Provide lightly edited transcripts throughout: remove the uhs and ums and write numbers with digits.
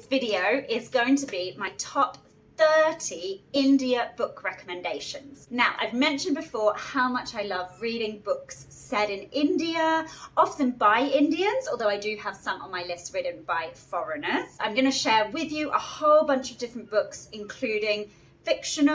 video is going to be my top 30 India book recommendations. Now, I've mentioned before how much I love reading books set in India, often by Indians, although I do have some on my list written by foreigners. I'm going to share with you a whole bunch of different books, including fiction,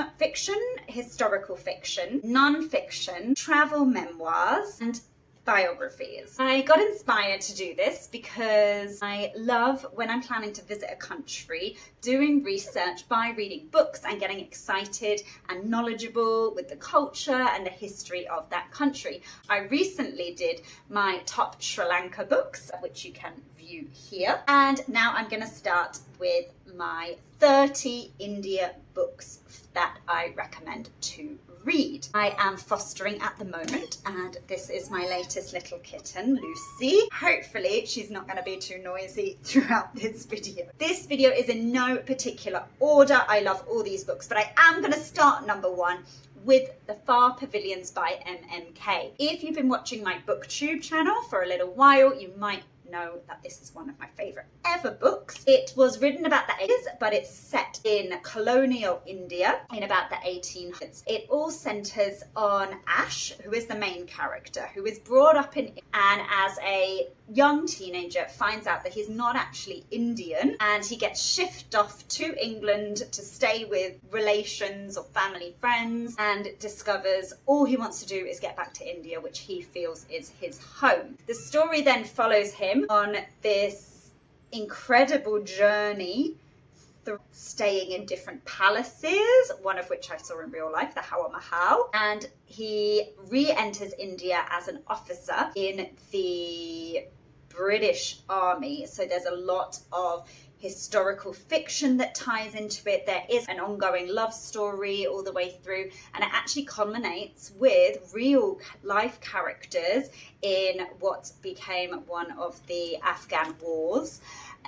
historical fiction, non-fiction, travel memoirs, and biographies. I got inspired to do this because I love, when I'm planning to visit a country, doing research by reading books and getting excited and knowledgeable with the culture and the history of that country. I recently did my top Sri Lanka books, which you can view here. And now I'm going to start with my 30 India books that I recommend to read. I am fostering at the moment, and this is my latest little kitten, Lucy. Hopefully she's not going to be too noisy throughout this video. This video is in no particular order. I love all these books, but I am going to start number one with The Far Pavilions by MMK. If you've been watching my booktube channel for a little while, you might know that this is one of my favorite ever books. It was written about the 80s, but it's set in colonial India in about the 1800s. It all centers on Ash, who is the main character, who is brought up in, and as a young teenager finds out that he's not actually Indian, and he gets shifted off to England to stay with relations or family friends, and discovers all he wants to do is get back to India, which he feels is his home. The story then follows him on this incredible journey through staying in different palaces, one of which I saw in real life, the Hawa Mahal, and he re-enters India as an officer in the British Army. So there's a lot of historical fiction that ties into it. There is an ongoing love story all the way through, and it actually culminates with real life characters in what became one of the Afghan wars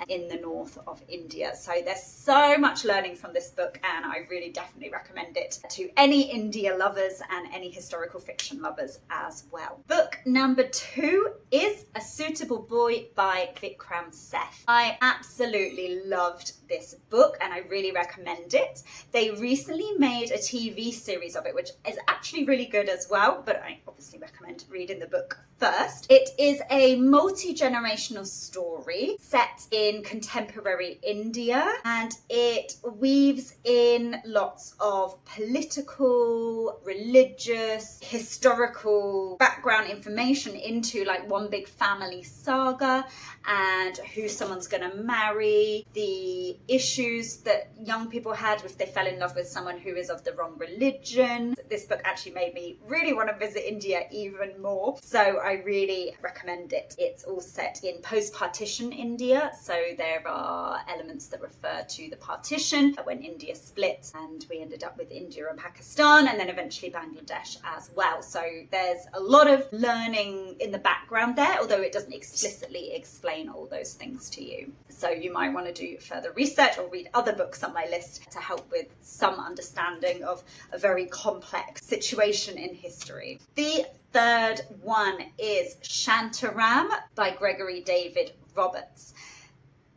in the north of India. So there's so much learning from this book, and I really definitely recommend it to any India lovers and any historical fiction lovers as well. Book number 2 is A Suitable Boy by Vikram Seth. I absolutely loved this book and I really recommend it. They recently made a TV series of it, which is actually really good as well, but I obviously recommend reading the book first. It is a multi-generational story set in contemporary India, and it weaves in lots of political, religious, historical background information into like one big family saga, and who someone's going to marry, the issues that young people had if they fell in love with someone who is of the wrong religion. This book actually made me really want to visit India even more, so I really recommend it. It's all set in post-partition India, so there are elements that refer to the partition when India split, and we ended up with India and Pakistan, and then eventually Bangladesh as well. So there's a lot of learning in the background there, although it doesn't explicitly explain all those things to you. So you might want to do further research or read other books on my list to help with some understanding of a very complex situation in history. The third one is Shantaram by Gregory David Roberts.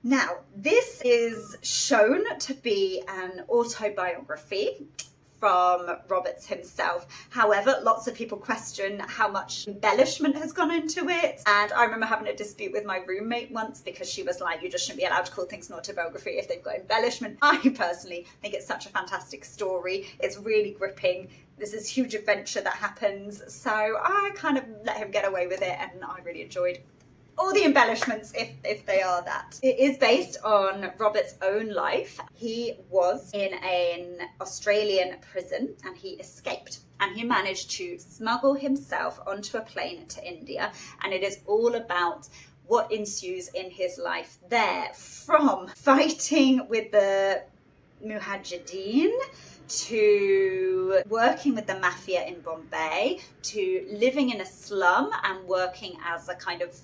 Now, this is shown to be an autobiography from Roberts himself. However, lots of people question how much embellishment has gone into it. And I remember having a dispute with my roommate once because she was like, you just shouldn't be allowed to call things an autobiography if they've got embellishment. I personally think it's such a fantastic story. It's really gripping. There's this huge adventure that happens. So I kind of let him get away with it, and I really enjoyed all the embellishments, if they are that. It is based on Robert's own life. He was in an Australian prison and he escaped, and he managed to smuggle himself onto a plane to India, and it is all about what ensues in his life there, from fighting with the Mujahideen to working with the mafia in Bombay, to living in a slum and working as a kind of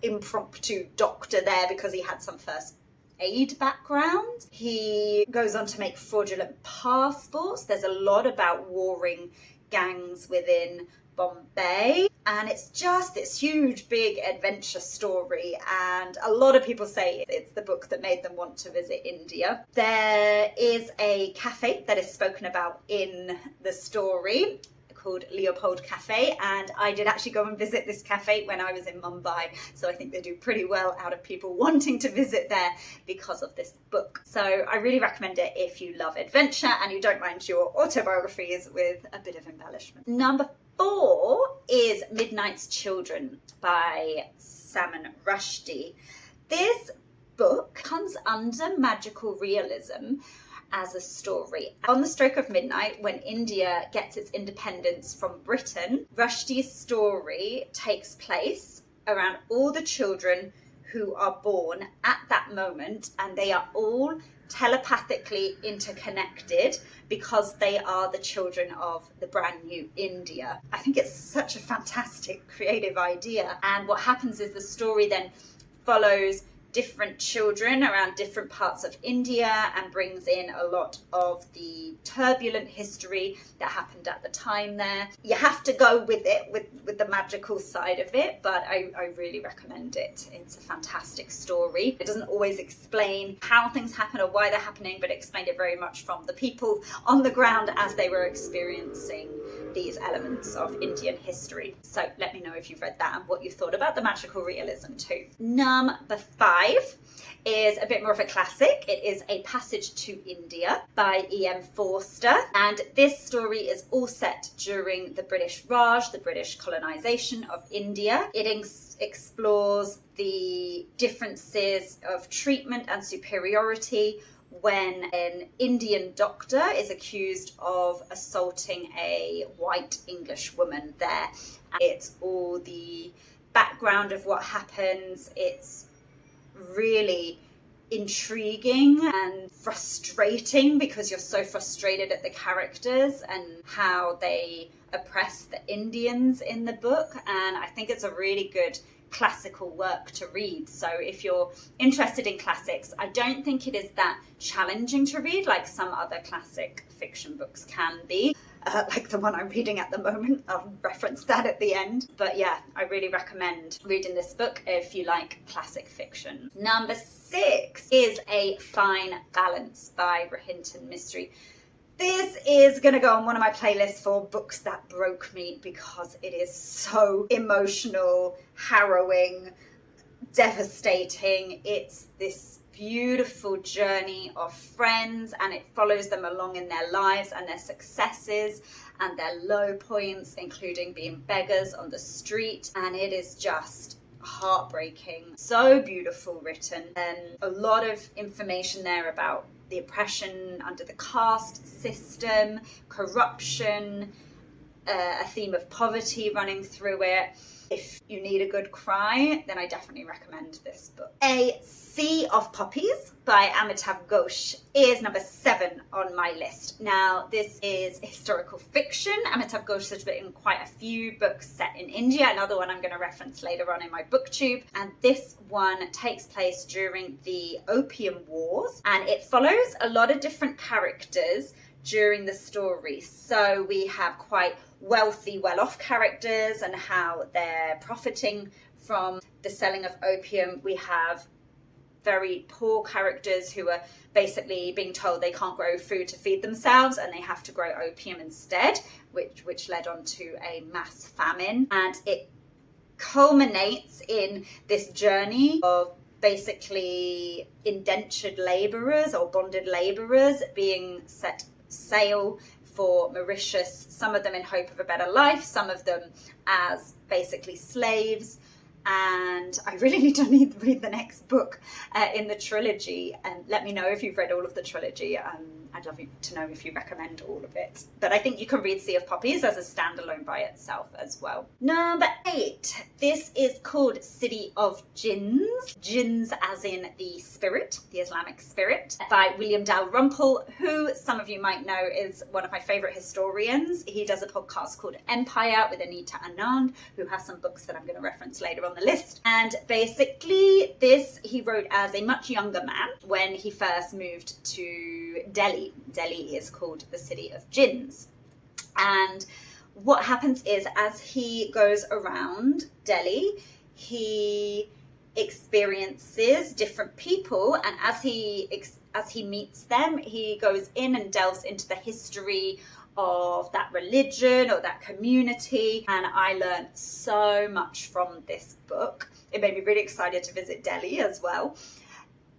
impromptu doctor there because he had some first aid background. He goes on to make fraudulent passports. There's a lot about warring gangs within Bombay. And it's just this huge, big adventure story. And a lot of people say it's the book that made them want to visit India. There is a cafe that is spoken about in the story called Leopold Cafe, and I did actually go and visit this cafe when I was in Mumbai, so I think they do pretty well out of people wanting to visit there because of this book. So I really recommend it if you love adventure and you don't mind your autobiographies with a bit of embellishment. Number 4 is Midnight's Children by Salman Rushdie. This book comes under magical realism as a story. On the stroke of midnight, when India gets its independence from Britain, Rushdie's story takes place around all the children who are born at that moment, and they are all telepathically interconnected because they are the children of the brand new India. I think it's such a fantastic creative idea. And what happens is the story then follows different children around different parts of India and brings in a lot of the turbulent history that happened at the time there. You have to go with it, with the magical side of it, but I really recommend it. It's a fantastic story. It doesn't always explain how things happen or why they're happening, but it explained it very much from the people on the ground as they were experiencing these elements of Indian history. So let me know if you've read that and what you thought about the magical realism too. Number 5 is a bit more of a classic. It is A Passage to India by E.M. Forster, and this story is all set during the British Raj, the British colonization of India. It explores the differences of treatment and superiority when an Indian doctor is accused of assaulting a white English woman there. It's all the background of what happens. It's really intriguing and frustrating because you're so frustrated at the characters and how they oppress the Indians in the book. And I think it's a really good classical work to read. So if you're interested in classics, I don't think it is that challenging to read like some other classic fiction books can be. Like the one I'm reading at the moment. I'll reference that at the end. But yeah, I really recommend reading this book if you like classic fiction. Number 6 is A Fine Balance by Rohinton Mistry. This is going to go on one of my playlists for books that broke me because it is so emotional, harrowing, devastating. It's this beautiful journey of friends, and it follows them along in their lives and their successes and their low points, including being beggars on the street. And it is just heartbreaking. So beautiful written, and a lot of information there about the oppression under the caste system, corruption, a theme of poverty running through it. If you need a good cry, then I definitely recommend this book. A Sea of Poppies by Amitav Ghosh is number 7 on my list. Now, this is historical fiction. Amitav Ghosh has written quite a few books set in India, another one I'm going to reference later on in my booktube. And this one takes place during the Opium Wars, and it follows a lot of different characters during the story. So we have quite wealthy, well-off characters and how they're profiting from the selling of opium. We have very poor characters who are basically being told they can't grow food to feed themselves and they have to grow opium instead, which led on to a mass famine. And it culminates in this journey of basically indentured labourers or bonded labourers being set sail for Mauritius, some of them in hope of a better life, some of them as basically slaves. And I really need to read the next book in the trilogy, and let me know if you've read all of the trilogy. I'd love to know if you recommend all of it. But I think you can read Sea of Poppies as a standalone by itself as well. Number 8. This is called City of Jinns. Jinns as in the spirit, the Islamic spirit, by William Dalrymple, who some of you might know is one of my favourite historians. He does a podcast called Empire with Anita Anand, who has some books that I'm going to reference later on the list. And basically this he wrote as a much younger man when he first moved to Delhi. Delhi is called the City of Jinns. And what happens is, as he goes around Delhi, he experiences different people, and as he meets them, he goes in and delves into the history of that religion or that community. And I learned so much from this book. It made me really excited to visit Delhi as well.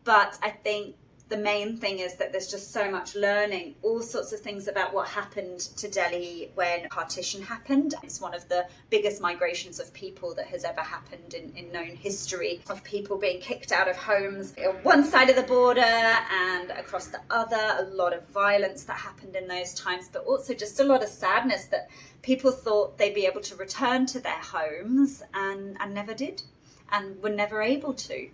But I think the main thing is that there's just so much learning, all sorts of things about what happened to Delhi when partition happened. It's one of the biggest migrations of people that has ever happened in known history, of people being kicked out of homes on one side of the border and across the other. A lot of violence that happened in those times, but also just a lot of sadness that people thought they'd be able to return to their homes and never did, and were never able to.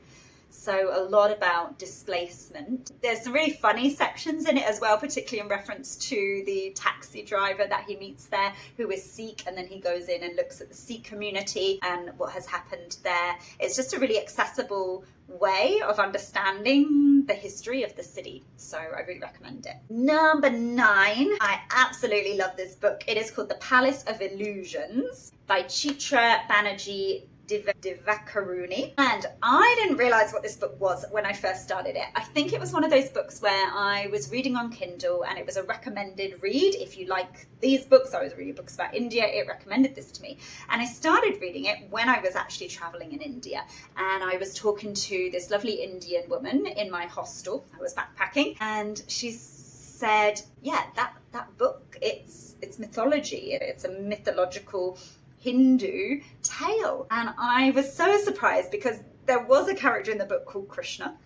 So a lot about displacement. There's some really funny sections in it as well, particularly in reference to the taxi driver that he meets there, who is Sikh, and then he goes in and looks at the Sikh community and what has happened there. It's just a really accessible way of understanding the history of the city. So I really recommend it. Number 9, I absolutely love this book. It is called The Palace of Illusions by Chitra Banerjee Divakaruni. And I didn't realize what this book was when I first started it. I think it was one of those books where I was reading on Kindle and it was a recommended read. If you like these books, I was reading books about India, it recommended this to me. And I started reading it when I was actually traveling in India. And I was talking to this lovely Indian woman in my hostel. I was backpacking, and she said, yeah, that book, it's mythology. It's a mythological Hindu tale. And I was so surprised because there was a character in the book called Krishna,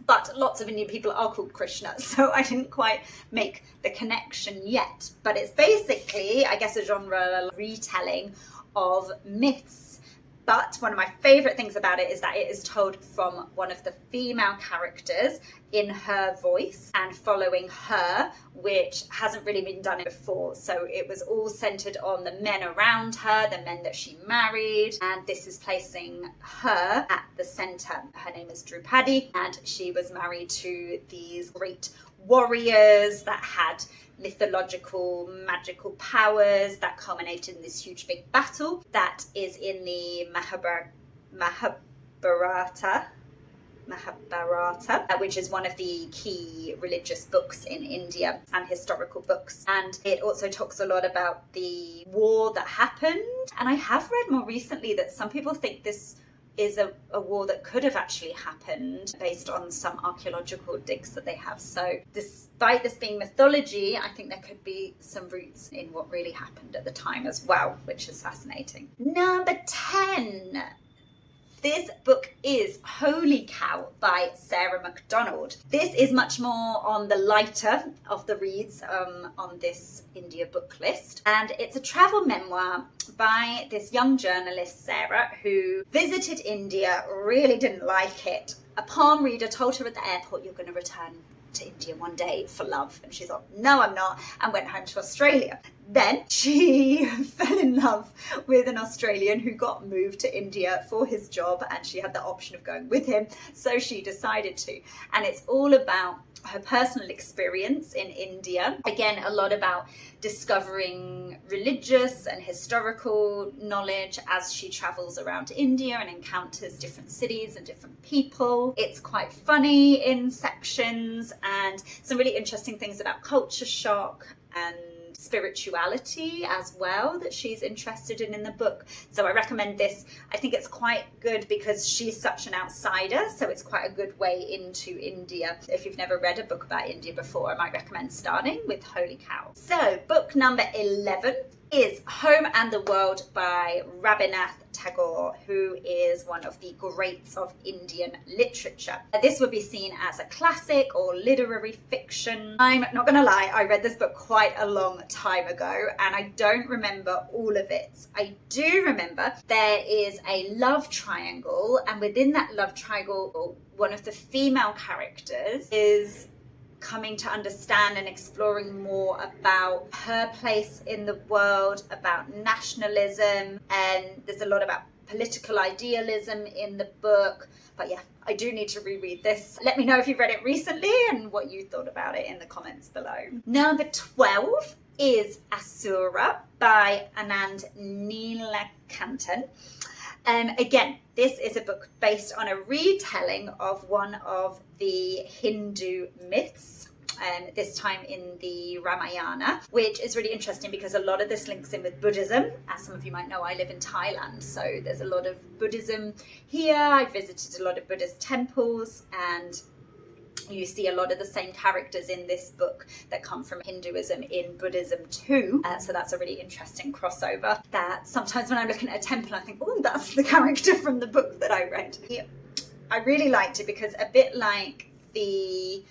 but lots of Indian people are called Krishna, so I didn't quite make the connection yet. But it's basically, I guess, a genre retelling of myths. But one of my favourite things about it is that it is told from one of the female characters in her voice and following her, which hasn't really been done before. So it was all centred on the men around her, the men that she married, and this is placing her at the centre. Her name is Draupadi, and she was married to these great warriors that had mythological, magical powers that culminated in this huge big battle that is in the Mahabharata, which is one of the key religious books in India and historical books. And it also talks a lot about the war that happened. And I have read more recently that some people think this is a war that could have actually happened based on some archaeological digs that they have. So despite this being mythology, I think there could be some roots in what really happened at the time as well, which is fascinating. Number 10. This book is Holy Cow by Sarah MacDonald. This is much more on the lighter of the reads on this India book list. And it's a travel memoir by this young journalist, Sarah, who visited India, really didn't like it. A palm reader told her at the airport, "You're going to return to India one day for love." And she thought, "No, I'm not," and went home to Australia. Then she fell in love with an Australian who got moved to India for his job, and she had the option of going with him, so she decided to. And it's all about her personal experience in India. Again, a lot about discovering religious and historical knowledge as she travels around India and encounters different cities and different people. It's quite funny in sections, and some really interesting things about culture shock and spirituality as well that she's interested in the book. So I recommend this. I think it's quite good because she's such an outsider, so it's quite a good way into India. If you've never read a book about India before, I might recommend starting with Holy Cow. So book number 11 is Home and the World by Rabindranath Tagore, who is one of the greats of Indian literature. This would be seen as a classic or literary fiction. I'm not going to lie, I read this book quite a long time ago and I don't remember all of it. I do remember there is a love triangle, and within that love triangle, one of the female characters is coming to understand and exploring more about her place in the world, about nationalism, and there's a lot about political idealism in the book. But yeah, I do need to reread this. Let me know if you've read it recently and what you thought about it in the comments below. Number 12 is Asura by Anand Neelakantan. Again, this is a book based on a retelling of one of the Hindu myths, this time in the Ramayana, which is really interesting because a lot of this links in with Buddhism. As some of you might know, I live in Thailand, so there's a lot of Buddhism here. I visited a lot of Buddhist temples, and you see a lot of the same characters in this book that come from Hinduism in Buddhism too. So that's a really interesting crossover that sometimes when I'm looking at a temple, I think, oh, that's the character from the book that I read. Yeah. I really liked it because a bit like the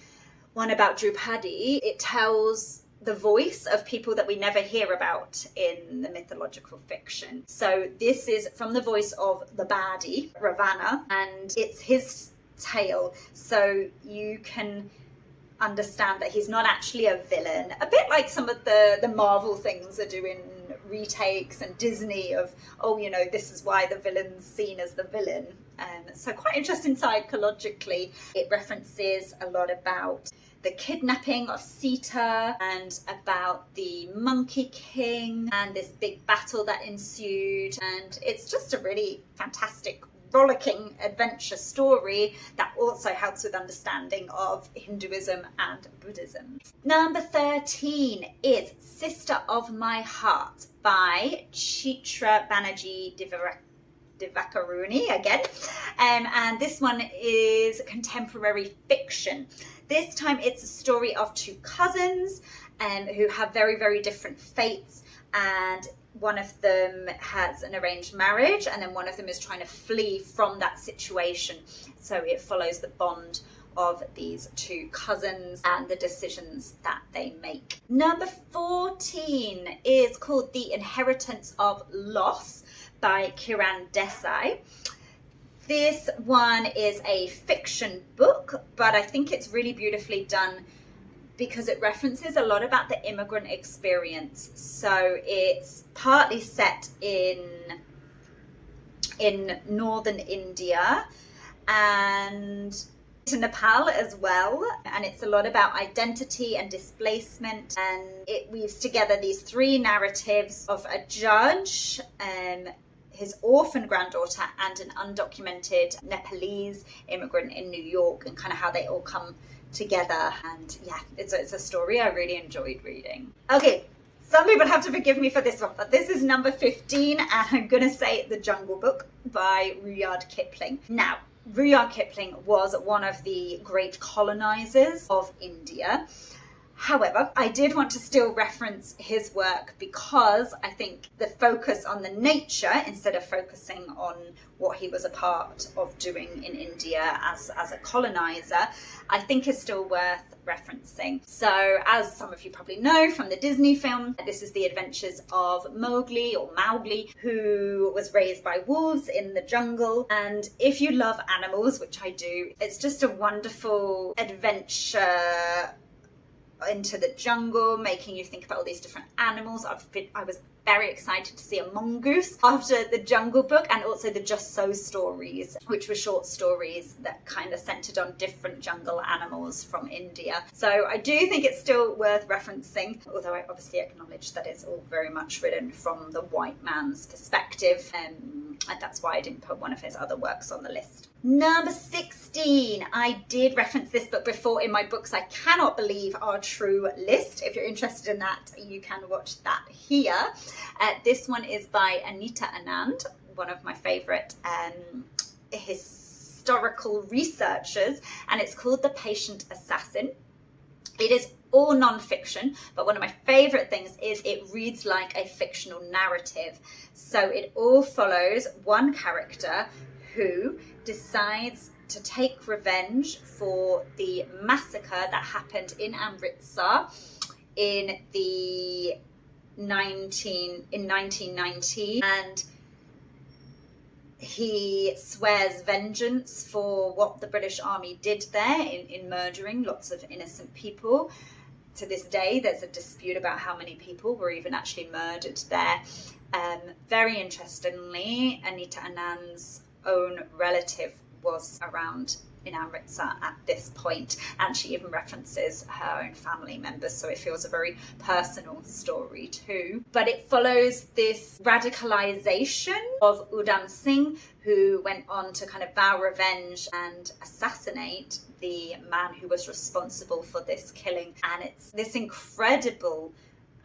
one about Drupadi, it tells the voice of people that we never hear about in the mythological fiction. So this is from the voice of the baddie, Ravana, and it's his tale, so you can understand that he's not actually a villain, a bit like some of the Marvel things are doing retakes and Disney of, oh, you know, this is why the villain's seen as the villain. So quite interesting psychologically. It references a lot about the kidnapping of Sita and about the Monkey King and this big battle that ensued, and it's just a really fantastic rollicking adventure story that also helps with understanding of Hinduism and Buddhism. Number 13 is Sister of My Heart by Chitra Banerjee Divakaruni again, and this one is contemporary fiction. This time it's a story of two cousins who have very, very different fates, and one of them has an arranged marriage and then one of them is trying to flee from that situation. So it follows the bond of these two cousins and the decisions that they make. Number 14 is called The Inheritance of Loss by Kiran Desai. This one is a fiction book, but I think it's really beautifully done because it references a lot about the immigrant experience. So it's partly set in northern India and to Nepal as well, and it's a lot about identity and displacement, and it weaves together these three narratives of a judge, his orphan granddaughter, and an undocumented Nepalese immigrant in New York, and kind of how they all come together. And yeah, it's a story I really enjoyed reading. Okay, some people have to forgive me for this one, but this is number 15, and I'm gonna say The Jungle Book by Rudyard Kipling. Now, Rudyard Kipling was one of the great colonizers of India. However, I did want to still reference his work because I think the focus on the nature instead of focusing on what he was a part of doing in India as a colonizer, I think is still worth referencing. So as some of you probably know from the Disney film, this is the adventures of Mowgli, who was raised by wolves in the jungle. And if you love animals, which I do, it's just a wonderful adventure into the jungle, making you think about all these different animals. I was very excited to see a mongoose after The Jungle Book, and also the Just So stories, which were short stories that kind of centered on different jungle animals from India. So I do think it's still worth referencing, although I obviously acknowledge that it's all very much written from the white man's perspective, and that's why I didn't put one of his other works on the list. Number 16, I did reference this book before in my Books I Cannot Believe Are True list. If you're interested in that, you can watch that here. This one is by Anita Anand, one of my favourite historical researchers, and it's called The Patient Assassin. It is all non-fiction, but one of my favourite things is it reads like a fictional narrative. So it all follows one character who decides to take revenge for the massacre that happened in Amritsar in 1919, and he swears vengeance for what the British Army did there in murdering lots of innocent people. To this day, there's a dispute about how many people were even actually murdered there. Very interestingly, Anita Anand's own relative was around in Amritsar at this point, and she even references her own family members, so it feels a very personal story too. But it follows this radicalization of Udham Singh, who went on to kind of vow revenge and assassinate the man who was responsible for this killing. And it's this incredible,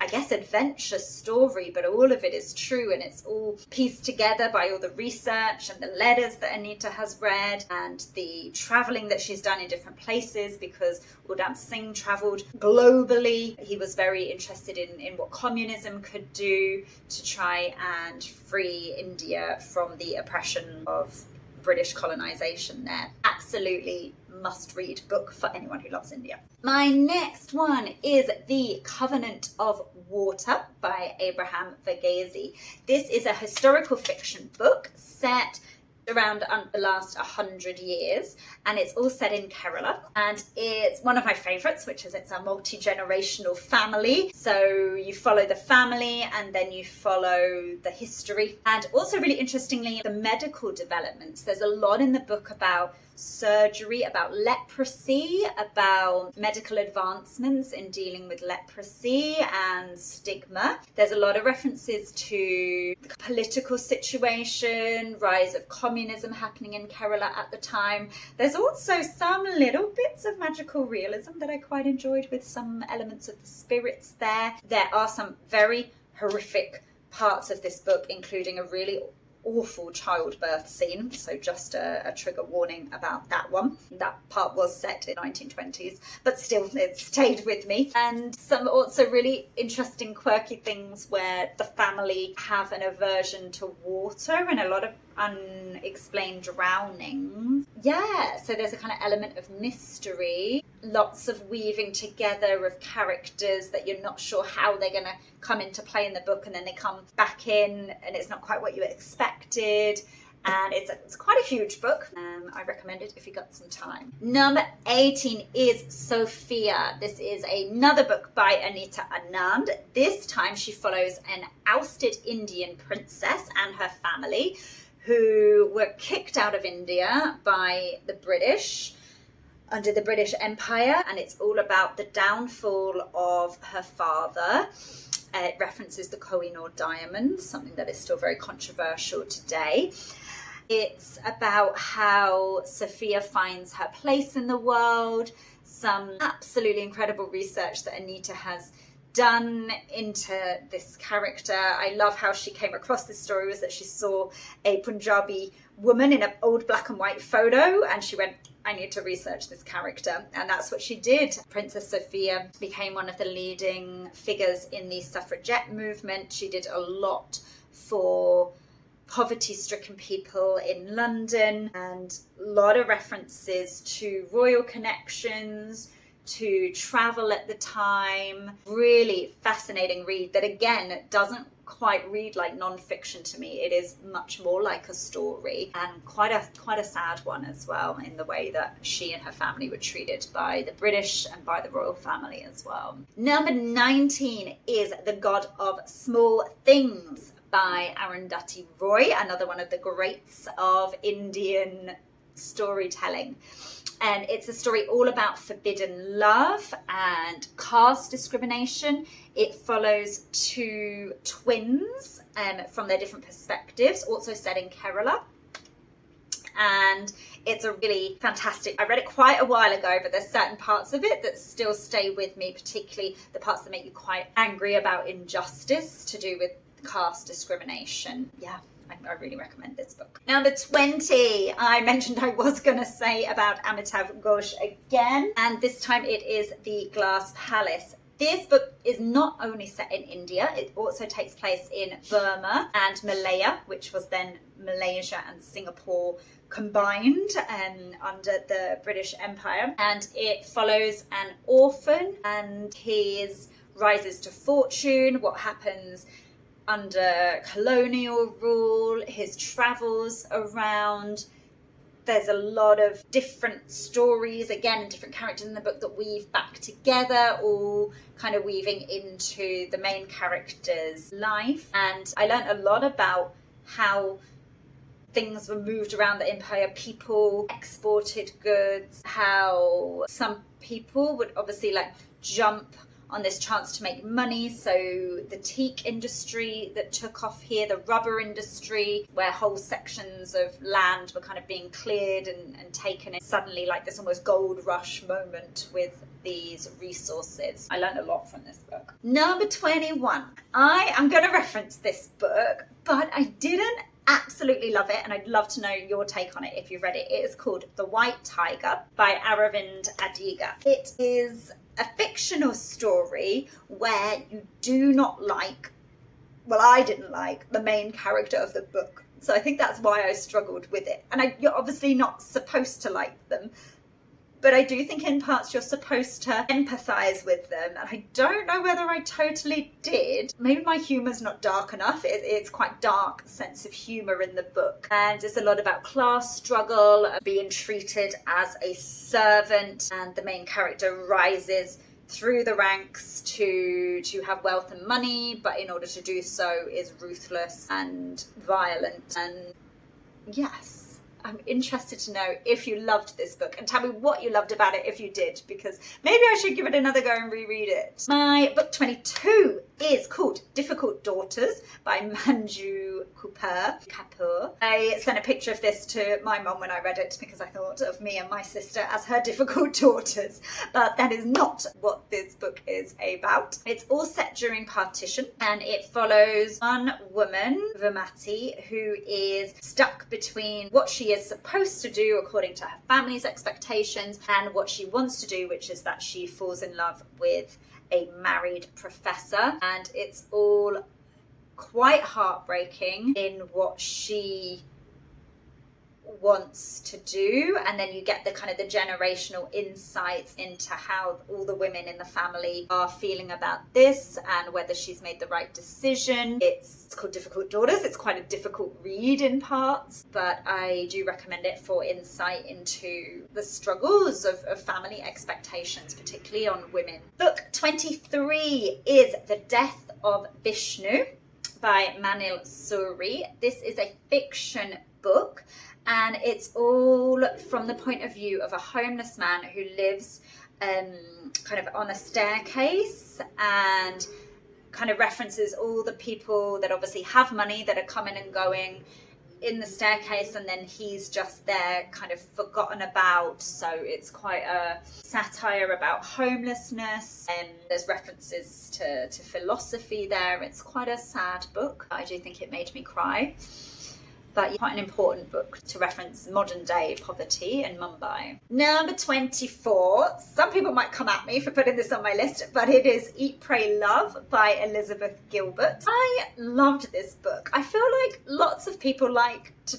I guess, adventure story, but all of it is true, and it's all pieced together by all the research and the letters that Anita has read and the traveling that she's done in different places, because Udham Singh traveled globally. He was very interested in what communism could do to try and free India from the oppression of British colonization there. Absolutely must-read book for anyone who loves India. My next one is The Covenant of Water by Abraham Verghese. This is a historical fiction book set around the last 100 years, and it's all set in Kerala, and it's one of my favorites, which is it's a multi-generational family. So you follow the family and then you follow the history, and also really interestingly the medical developments. There's a lot in the book about surgery, about leprosy, about medical advancements in dealing with leprosy and stigma. There's a lot of references to the political situation, rise of communism happening in Kerala at the time. There's also some little bits of magical realism that I quite enjoyed, with some elements of the spirits there. There are some very horrific parts of this book, including a really awful childbirth scene, so just a trigger warning about that one. That part was set in 1920s, but still it stayed with me. And some also really interesting quirky things where the family have an aversion to water and a lot of unexplained drownings. Yeah, so there's a kind of element of mystery, lots of weaving together of characters that you're not sure how they're going to come into play in the book, and then they come back in and it's not quite what you expected. And it's quite a huge book. I recommend it if you got some time. Number 18 is Sophia. This is another book by Anita Anand. This time she follows an ousted Indian princess and her family who were kicked out of India by the British under the British Empire, and it's all about the downfall of her father. It references the Kohinoor diamond, something that is still very controversial today. It's about how Sophia finds her place in the world, some absolutely incredible research that Anita has done into this character. I love how she came across this story, was that she saw a Punjabi woman in an old black and white photo and she went, I need to research this character. And that's what she did. Princess Sophia became one of the leading figures in the suffragette movement. She did a lot for poverty-stricken people in London, and a lot of references to royal connections, to travel at the time. Really fascinating read that, again, doesn't quite read like non-fiction to me. It is much more like a story, and quite a sad one as well, in the way that she and her family were treated by the British and by the royal family as well. Number 19 is The God of Small Things by Arundhati Roy, another one of the greats of Indian storytelling. And it's a story all about forbidden love and caste discrimination. It follows two twins from their different perspectives, also set in Kerala. And it's a really fantastic, I read it quite a while ago, but there's certain parts of it that still stay with me, particularly the parts that make you quite angry about injustice to do with caste discrimination. Yeah. I really recommend this book. Number 20, I mentioned I was going to say about Amitav Ghosh again, and this time it is The Glass Palace. This book is not only set in India, it also takes place in Burma and Malaya, which was then Malaysia and Singapore combined under the British Empire. And it follows an orphan and his rises to fortune, what happens under colonial rule, his travels around. There's a lot of different stories, again, different characters in the book that weave back together, all kind of weaving into the main character's life. And I learned a lot about how things were moved around the empire, people exported goods, how some people would obviously like jump on this chance to make money. So the teak industry that took off here, the rubber industry, where whole sections of land were kind of being cleared and taken in. Suddenly like this almost gold rush moment with these resources. I learned a lot from this book. Number 21. I am going to reference this book, but I didn't absolutely love it, and I'd love to know your take on it if you've read it. It is called The White Tiger by Aravind Adiga. It is a fictional story where you do not like, well, I didn't like the main character of the book. So I think that's why I struggled with it. And you're obviously not supposed to like them, but I do think in parts you're supposed to empathise with them. And I don't know whether I totally did. Maybe my humour's not dark enough. It's quite dark sense of humour in the book. And it's a lot about class struggle, being treated as a servant. And the main character rises through the ranks to have wealth and money, but in order to do so is ruthless and violent. And yes, I'm interested to know if you loved this book, and tell me what you loved about it if you did, because maybe I should give it another go and reread it. My book 22 is called Difficult Daughters by Manju Kapoor. I sent a picture of this to my mum when I read it because I thought of me and my sister as her difficult daughters, but that is not what this book is about. It's all set during partition, and it follows one woman, Vamati, who is stuck between what she is supposed to do according to her family's expectations and what she wants to do, which is that she falls in love with a married professor. And it's all quite heartbreaking in what she wants to do, and then you get the kind of the generational insights into how all the women in the family are feeling about this and whether she's made the right decision. It's called Difficult Daughters. It's quite a difficult read in parts, but I do recommend it for insight into the struggles of family expectations, particularly on women. Book 23 is The Death of Vishnu by Manil Suri. This is a fiction book, and it's all from the point of view of a homeless man who lives kind of on a staircase, and kind of references all the people that obviously have money that are coming and going in the staircase, and then he's just there kind of forgotten about. So it's quite a satire about homelessness, and there's references to philosophy there. It's quite a sad book. I do think it made me cry. But quite an important book to reference modern day poverty in Mumbai. Number 24. Some people might come at me for putting this on my list, but it is Eat, Pray, Love by Elizabeth Gilbert. I loved this book. I feel like lots of people like to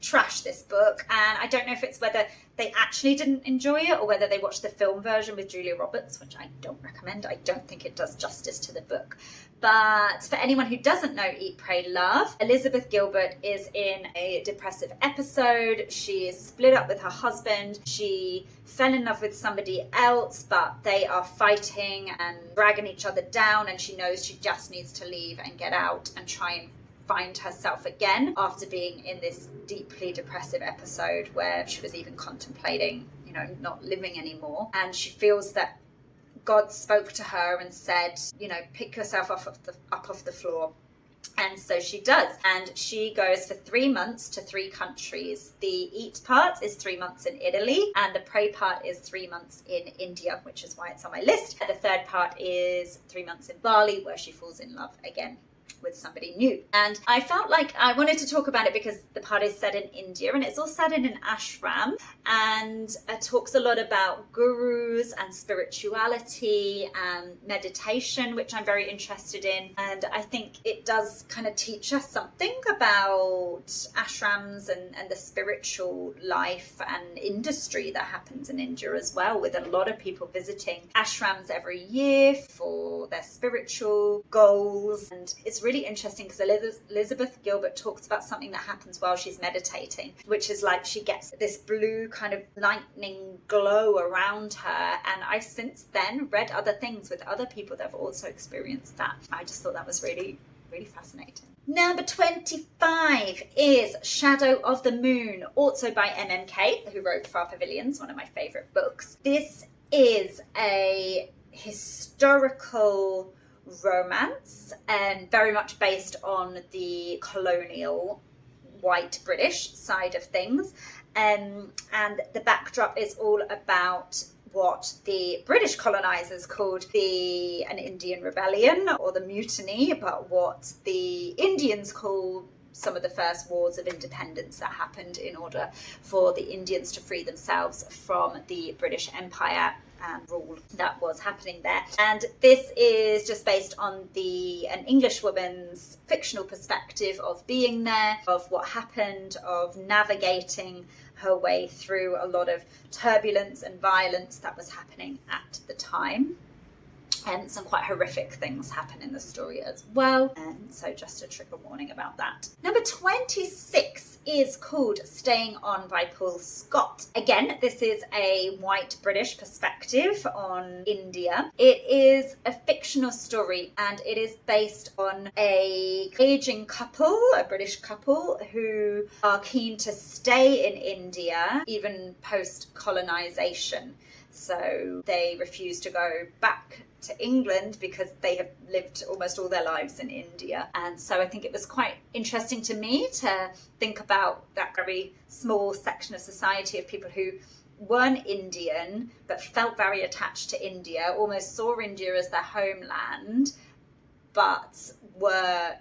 trash this book, and I don't know if it's whether they actually didn't enjoy it or whether they watched the film version with Julia Roberts, which I don't recommend. I don't think it does justice to the book. But for anyone who doesn't know Eat, Pray, Love, Elizabeth Gilbert is in a depressive episode. She is split up with her husband. She fell in love with somebody else, but they are fighting and dragging each other down, and she knows she just needs to leave and get out and try and find herself again after being in this deeply depressive episode where she was even contemplating, not living anymore. And she feels that God spoke to her and said, pick yourself up off the floor. And so she does. And she goes for 3 months to 3 countries. The eat part is 3 months in Italy, and the pray part is 3 months in India, which is why it's on my list. The third part is 3 months in Bali, where she falls in love again with somebody new. And I felt like I wanted to talk about it because the part is set in India, and it's all set in an ashram, and it talks a lot about gurus and spirituality and meditation, which I'm very interested in. And I think it does kind of teach us something about ashrams and the spiritual life and industry that happens in India as well, with a lot of people visiting ashrams every year for their spiritual goals. And it's really interesting because Elizabeth Gilbert talks about something that happens while she's meditating, which is like she gets this blue kind of lightning glow around her. And I've since then read other things with other people that have also experienced that. I just thought that was really, really fascinating. Number 25 is Shadow of the Moon, also by MMK, who wrote Far Pavilions, one of my favourite books. This is a historical romance and very much based on the colonial white British side of things. And the backdrop is all about what the British colonisers called an Indian rebellion or the mutiny, but what the Indians call some of the first wars of independence that happened in order for the Indians to free themselves from the British Empire and rule that was happening there. And this is just based on an English woman's fictional perspective of being there, of what happened, of navigating her way through a lot of turbulence and violence that was happening at the time. And some quite horrific things happen in the story as well. And so just a trigger warning about that. Number 26 is called Staying On by Paul Scott. Again, this is a white British perspective on India. It is a fictional story and it is based on a aging couple, a British couple, who are keen to stay in India even post-colonization. So they refuse to go back to England because they have lived almost all their lives in India. And so I think it was quite interesting to me to think about that very small section of society of people who weren't Indian but felt very attached to India, almost saw India as their homeland, but were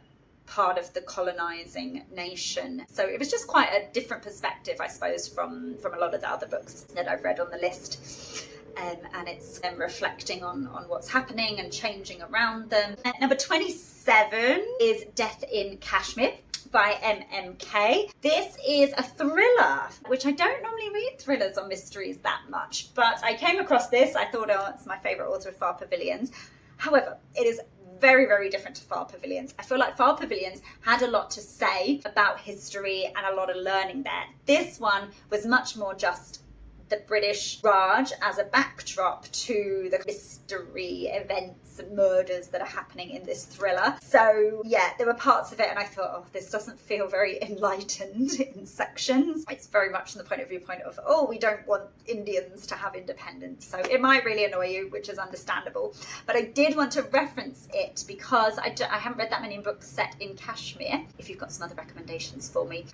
part of the colonizing nation. So it was just quite a different perspective, I suppose, from a lot of the other books that I've read on the list. And it's reflecting on what's happening and changing around them. Number 27 is Death in Kashmir by MMK. This is a thriller, which I don't normally read thrillers or mysteries that much, but I came across this. I thought, oh, it's my favourite author of Far Pavilions. However, it is very, very different to Far Pavilions. I feel like Far Pavilions had a lot to say about history and a lot of learning there. This one was much more just the British Raj as a backdrop to the mystery events and murders that are happening in this thriller. So yeah, there were parts of it and I thought, oh, this doesn't feel very enlightened in sections. It's very much from the point of, oh, we don't want Indians to have independence. So it might really annoy you, which is understandable. But I did want to reference it because I haven't read that many books set in Kashmir. If you've got some other recommendations for me,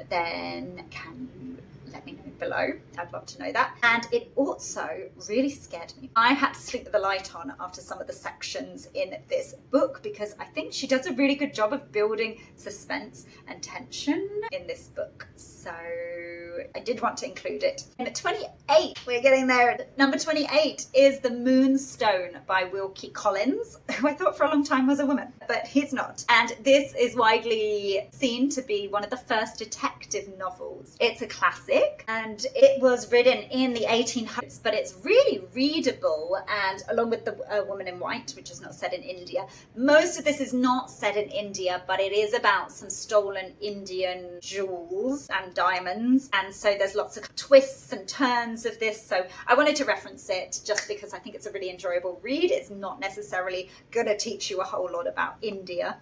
then can you let me know below? I'd love to know that. And it also really scared me. I had to sleep with the light on after some of the sections in this book because I think she does a really good job of building suspense and tension in this book. So I did want to include it. And at 28, we're getting there. Number 28 is The Moonstone by Wilkie Collins, who I thought for a long time was a woman, but he's not. And this is widely seen to be one of the first detective novels. It's a classic and it was written in the 1800s, but it's really readable, and along with The Woman in White, which is not set in India. Most of this is not set in India, but it is about some stolen Indian jewels and diamonds, and so there's lots of twists and turns of this. So I wanted to reference it just because I think it's a really enjoyable read. It's not necessarily going to teach you a whole lot about India,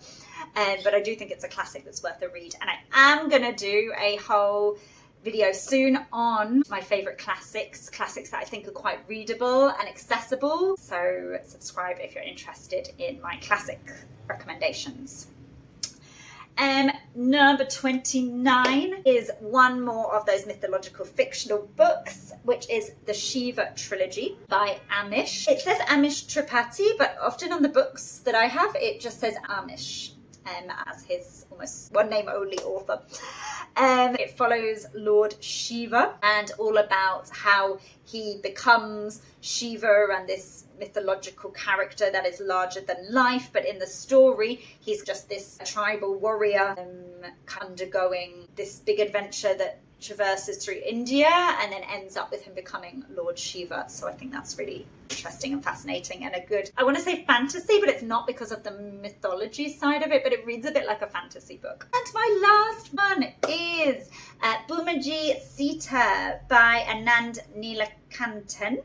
but I do think it's a classic that's worth a read. And I am going to do a whole video soon on my favourite classics that I think are quite readable and accessible. So subscribe if you're interested in my classic recommendations. Number 29 is one more of those mythological fictional books, which is the Shiva trilogy by Amish. It says Amish Tripathi, but often on the books that I have, it just says Amish. As his almost one name only author. It follows Lord Shiva and all about how he becomes Shiva and this mythological character that is larger than life, but in the story he's just this tribal warrior undergoing this big adventure that traverses through India and then ends up with him becoming Lord Shiva. So I think that's really interesting and fascinating and a good, I want to say fantasy, but it's not because of the mythology side of it, but it reads a bit like a fantasy book. And my last one is Bhumaji Sita by Anand Neelakantan.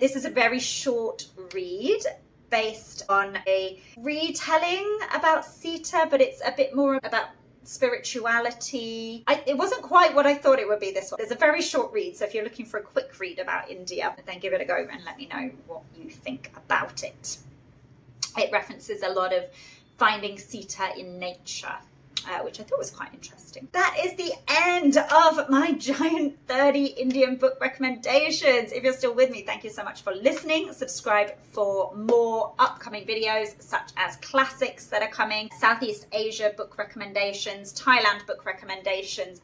This is a very short read. based on a retelling about Sita, but it's a bit more about spirituality. It wasn't quite what I thought it would be, this one. There's a very short read, so if you're looking for a quick read about India, then give it a go and let me know what you think about it. It references a lot of finding Sita in nature, which I thought was quite interesting. That is the end of my giant 30 Indian book recommendations. If you're still with me, thank you so much for listening. Subscribe for more upcoming videos, such as classics that are coming, Southeast Asia book recommendations, Thailand book recommendations,